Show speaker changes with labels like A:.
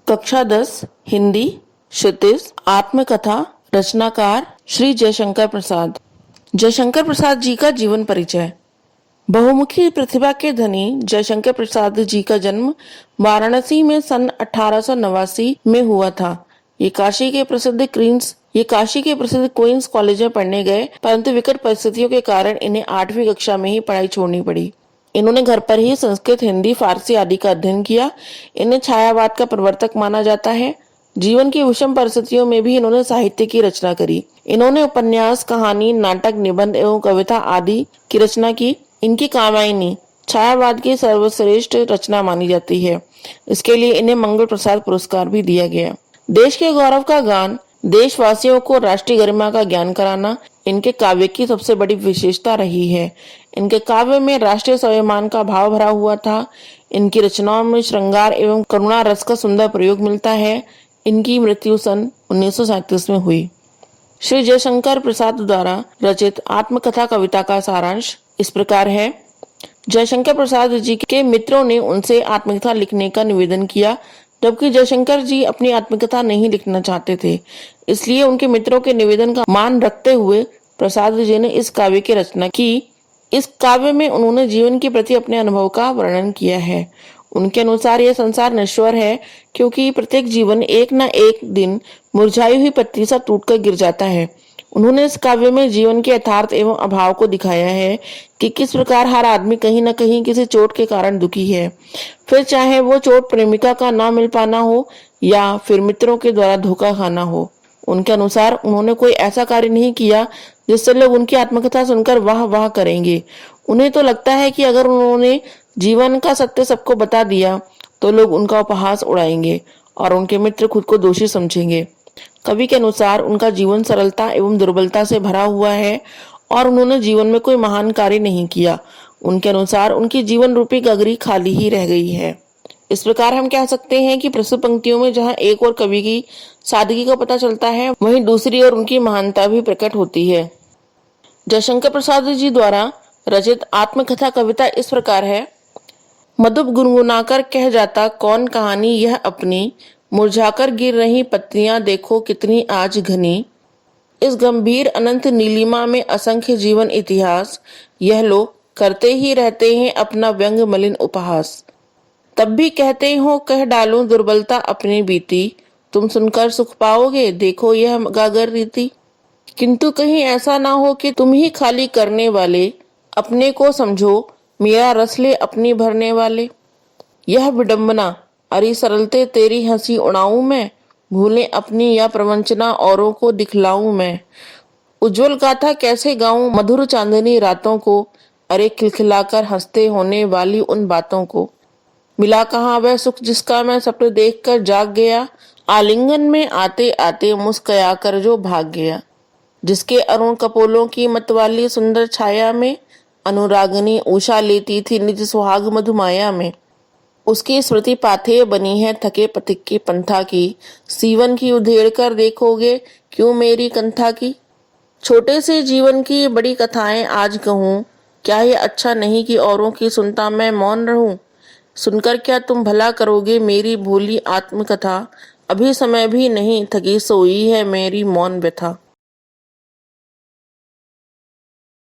A: कक्षा 10 हिंदी क्षितिज आत्मकथा रचनाकार श्री जयशंकर प्रसाद। जयशंकर प्रसाद जी का जीवन परिचय। बहुमुखी प्रतिभा के धनी जयशंकर प्रसाद जी का जन्म वाराणसी में सन 1889 में हुआ था। ये काशी के प्रसिद्ध क्वींस कॉलेज में पढ़ने गए, परंतु विकट परिस्थितियों के कारण इन्हें 8वीं कक्षा में ही पढ़ाई छोड़नी पड़ी। इन्होंने घर पर ही संस्कृत, हिंदी, फारसी आदि का अध्ययन किया। इन्हें छायावाद का प्रवर्तक माना जाता है। जीवन की विषम परिस्थितियों में भी इन्होंने साहित्य की रचना करी। इन्होंने उपन्यास, कहानी, नाटक, निबंध एवं कविता आदि की रचना की। इनकी कामायनी छायावाद की सर्वश्रेष्ठ रचना मानी जाती है। इसके लिए इन्हें मंगल प्रसाद पुरस्कार भी दिया गया। देश के गौरव का गान, देशवासियों को राष्ट्रीय गरिमा का ज्ञान कराना इनके काव्य की सबसे बड़ी विशेषता रही है। इनके काव्य में राष्ट्रीय स्वाभिमान का भाव भरा हुआ था। इनकी रचनाओं में श्रृंगार एवं करुणा रस का सुंदर प्रयोग मिलता है। इनकी मृत्यु सन 1937 में हुई। श्री जयशंकर प्रसाद द्वारा रचित आत्मकथा कविता का सारांश इस प्रकार है। जयशंकर प्रसाद जी के मित्रों ने उनसे आत्मकथा लिखने का निवेदन किया, जबकि जयशंकर जी अपनी आत्मकथा नहीं लिखना चाहते थे। इसलिए उनके मित्रों के निवेदन का मान रखते हुए प्रसाद जी ने इस काव्य की रचना की। इस काव्य में उन्होंने जीवन के प्रति अपने अनुभव का वर्णन किया है। उनके अनुसार यह संसार नश्वर है, क्योंकि प्रत्येक जीवन एक न एक दिन मुरझाई हुई पत्ती सा टूटकर गिर जाता है। उन्होंने इस काव्य में जीवन के यथार्थ एवं अभाव को दिखाया है कि किस प्रकार हर आदमी कहीं न कहीं किसी चोट के कारण दुखी है, फिर चाहे वो चोट प्रेमिका का ना मिल पाना हो या फिर मित्रों के द्वारा धोखा खाना हो। उनके अनुसार उन्होंने कोई ऐसा कार्य नहीं किया जिससे लोग उनकी आत्मकथा सुनकर वाह वाह करेंगे। उन्हें तो लगता है कि अगर उन्होंने जीवन का सत्य सबको बता दिया तो लोग उनका उपहास उड़ाएंगे और उनके मित्र खुद को दोषी समझेंगे। कवि के अनुसार उनका जीवन सरलता एवं दुर्बलता से भरा हुआ है और उन्होंने जीवन में कोई महान कार्य नहीं किया। उनके अनुसार उनकी जीवन रूपी गगरी खाली ही रह गई है। इस प्रकार हम कह सकते हैं कि प्रस्तुत पंक्तियों में जहाँ एक और कवि की सादगी का पता चलता है, वहीं दूसरी ओर उनकी महानता भी प्रकट होती है। जयशंकर प्रसाद जी द्वारा रचित आत्मकथा कविता इस प्रकार है। मधुप गुनगुनाकर कह जाता कौन कहानी यह अपनी, मुरझाकर गिर रही पत्तियां देखो कितनी आज घनी। इस गंभीर अनंत नीलिमा में असंख्य जीवन इतिहास, यह लोग करते ही रहते हैं अपना व्यंग मलिन उपहास। तब भी कहते हो कह डालूं दुर्बलता अपनी बीती, तुम सुनकर सुख पाओगे देखो यह गागर रीति। किंतु कहीं ऐसा ना हो कि तुम ही खाली करने वाले, अपने को समझो मेरा रस ले अपनी भरने वाले। यह विडंबना अरे सरलते तेरी हंसी उड़ाऊं मैं, भूले अपनी या प्रवंचना औरों को दिखलाऊं मैं। उज्जवल गाथा कैसे गाऊं मधुर चांदनी रातों को, अरे खिलखिलाकर हंसते होने वाली उन बातों को। मिला कहाँ वह सुख जिसका मैं सपने देख कर जाग गया, आलिंगन में आते आते मुस्कया कर जो भाग गया। जिसके अरुण कपोलों की मतवाली सुंदर छाया में, अनुरागनी उषा लेती थी निज सुहाग मधुमाया में। उसकी स्मृति पाथेय बनी है थके पथिक की पंथा की, सीवन की उधेड़ कर देखोगे क्यों मेरी कंथा की। छोटे से जीवन की बड़ी कथाएं आज कहूँ, क्या ये अच्छा नहीं कि औरों की सुनता मैं मौन रहूं। सुनकर क्या तुम भला करोगे मेरी भोली आत्मकथा, अभी समय भी नहीं थकी सोई है मेरी मौन व्यथा।